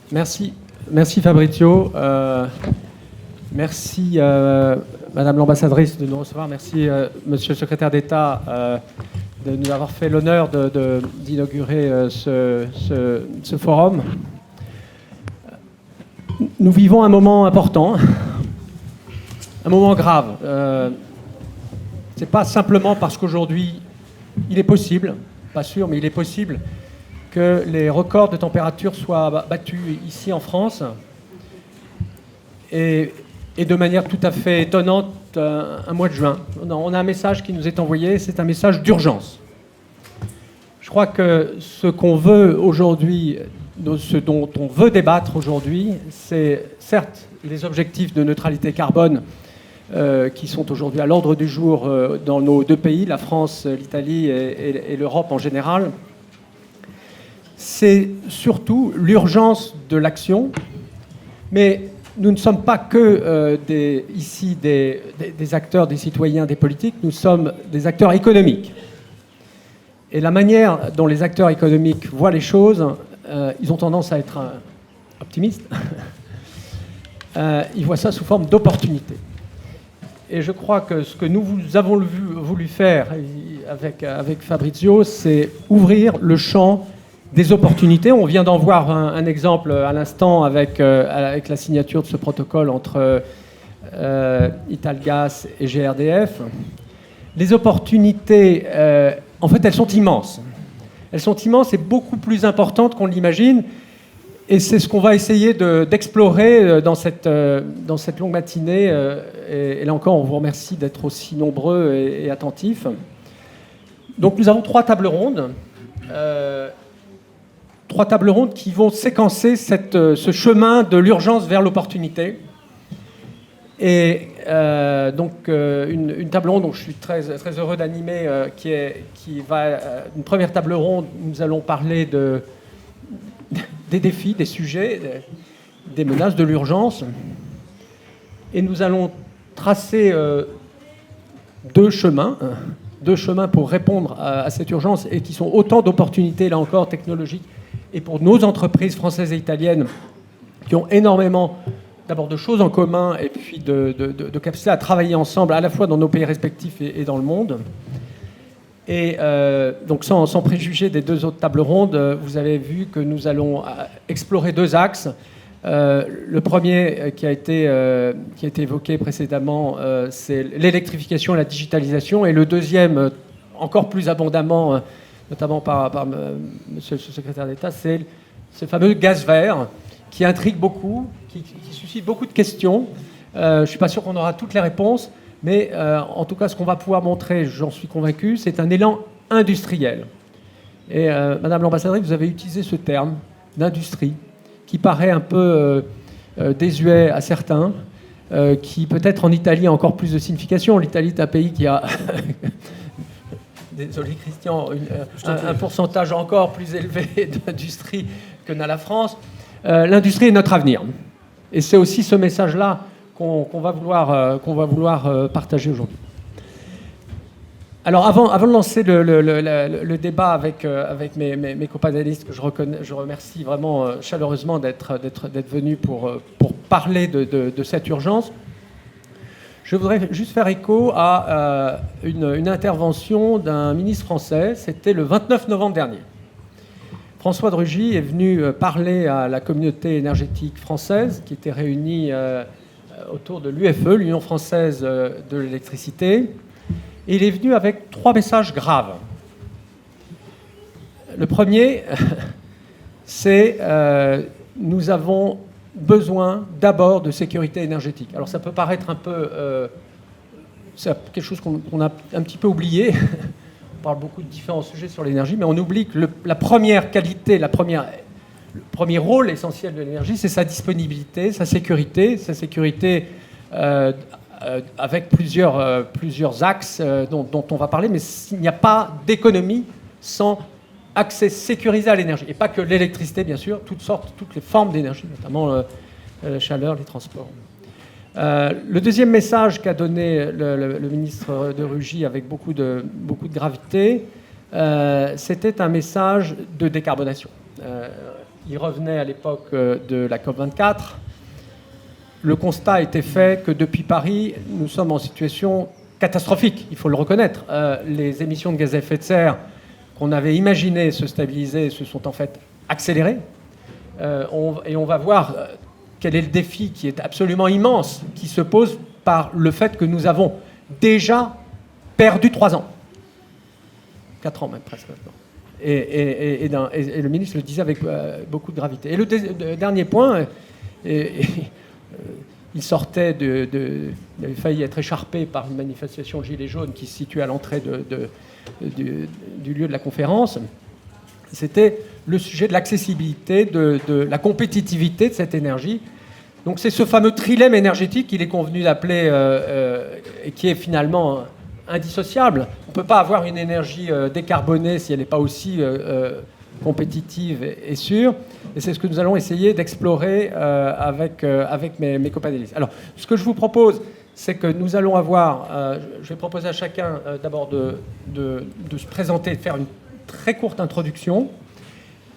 Merci, merci Fabrizio. Merci Madame l'ambassadrice de nous recevoir. Merci Monsieur le secrétaire d'État de nous avoir fait l'honneur d'inaugurer ce forum. Nous vivons un moment important, un moment grave. C'est pas simplement parce qu'aujourd'hui il est possible, pas sûr, mais il est possible que les records de température soient battus ici en France et de manière tout à fait étonnante un mois de juin. On a un message qui nous est envoyé, c'est un message d'urgence. Je crois que ce qu'on veut aujourd'hui, ce dont on veut débattre aujourd'hui, c'est certes les objectifs de neutralité carbone qui sont aujourd'hui à l'ordre du jour dans nos deux pays, la France, l'Italie et l'Europe en général. C'est surtout l'urgence de l'action, mais nous ne sommes pas que ici des acteurs, des citoyens, des politiques, nous sommes des acteurs économiques. Et la manière dont les acteurs économiques voient les choses, ils ont tendance à être optimistes. Ils voient ça sous forme d'opportunité. Et je crois que ce que nous avons voulu faire avec Fabrizio, c'est ouvrir le champ des opportunités. On vient d'en voir un exemple à l'instant avec la signature de ce protocole entre Italgas et GRDF. Les opportunités, en fait, elles sont immenses. Elles sont immenses et beaucoup plus importantes qu'on l'imagine. Et c'est ce qu'on va essayer d'explorer dans cette longue matinée. Et là encore, on vous remercie d'être aussi nombreux et attentifs. Donc nous avons trois tables rondes. Trois tables rondes qui vont séquencer ce chemin de l'urgence vers l'opportunité. Et donc une table ronde dont je suis très, très heureux d'animer, une première table ronde, nous allons parler des défis, des sujets, des menaces, de l'urgence. Et nous allons tracer deux chemins pour répondre à cette urgence et qui sont autant d'opportunités, là encore, technologiques, et pour nos entreprises françaises et italiennes qui ont énormément d'abord de choses en commun et puis de capacité à travailler ensemble à la fois dans nos pays respectifs et dans le monde. Et donc sans préjuger des deux autres tables rondes, vous avez vu que nous allons explorer deux axes. Le premier qui a été évoqué précédemment, c'est l'électrification et la digitalisation. Et le deuxième, encore plus abondamment, notamment par monsieur le secrétaire d'État, c'est ce fameux gaz vert qui intrigue beaucoup, qui suscite beaucoup de questions. Je ne suis pas sûr qu'on aura toutes les réponses, mais en tout cas, ce qu'on va pouvoir montrer, j'en suis convaincu, c'est un élan industriel. Et Madame l'ambassadrice, vous avez utilisé ce terme d'industrie, qui paraît un peu désuet à certains, qui peut-être en Italie a encore plus de signification. L'Italie est un pays qui a... Désolé Christian, un pourcentage encore plus élevé d'industrie que n'a la France. L'industrie est notre avenir. Et c'est aussi ce message-là qu'on va vouloir partager aujourd'hui. Alors avant de lancer le débat avec mes companélistes, que je remercie vraiment chaleureusement d'être venus pour parler de cette urgence, je voudrais juste faire écho à une intervention d'un ministre français. C'était le 29 novembre dernier. François de Rugy est venu parler à la communauté énergétique française qui était réunie autour de l'UFE, l'Union française de l'électricité. Et il est venu avec trois messages graves. Le premier, c'est nous avons besoin d'abord de sécurité énergétique. Alors ça peut paraître un peu... c'est quelque chose qu'on a un petit peu oublié. On parle beaucoup de différents sujets sur l'énergie, mais on oublie que la première qualité, le premier rôle essentiel de l'énergie, c'est sa disponibilité, sa sécurité avec plusieurs axes dont on va parler, mais il n'y a pas d'économie sans accès sécurisé à l'énergie. Et pas que l'électricité, bien sûr, toutes les formes d'énergie, notamment la chaleur, les transports. Le deuxième message qu'a donné le ministre de Rugy avec beaucoup de gravité, c'était un message de décarbonation. il revenait à l'époque de la COP24. Le constat a été fait que depuis Paris, nous sommes en situation catastrophique, il faut le reconnaître. Les émissions de gaz à effet de serre qu'on avait imaginées se stabiliser se sont en fait accélérées. Et on va voir quel est le défi qui est absolument immense, qui se pose par le fait que nous avons déjà perdu 3 ans. 4 ans même presque maintenant. Et le ministre le disait avec beaucoup de gravité. Et le dernier point, il sortait il avait failli être écharpé par une manifestation de Gilets jaunes qui se situe à l'entrée du lieu de la conférence. C'était le sujet de l'accessibilité, de la compétitivité de cette énergie. Donc c'est ce fameux trilemme énergétique qu'il est convenu d'appeler, et qui est finalement indissociable. On ne peut pas avoir une énergie décarbonée si elle n'est pas aussi compétitive et sûre. Et c'est ce que nous allons essayer d'explorer avec mes copanélistes. Alors, ce que je vous propose, c'est que nous allons avoir... je vais proposer à chacun d'abord de se présenter, de faire une très courte introduction.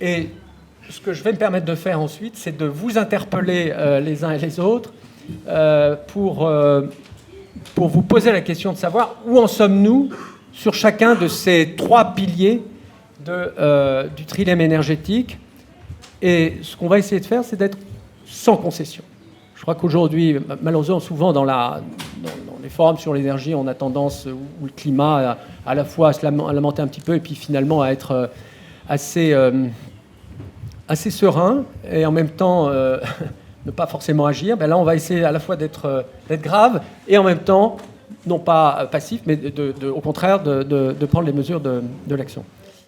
Et ce que je vais me permettre de faire ensuite, c'est de vous interpeller les uns et les autres pour vous poser la question de savoir où en sommes-nous sur chacun de ces 3 piliers du trilemme énergétique. Et ce qu'on va essayer de faire, c'est d'être sans concession. Je crois qu'aujourd'hui, malheureusement, souvent dans les forums sur l'énergie, on a tendance, ou le climat, à la fois à se lamenter un petit peu et puis finalement à être assez serein et en même temps ne pas forcément agir. Ben là, on va essayer à la fois d'être grave et en même temps, non pas passif, mais au contraire de prendre les mesures de l'action.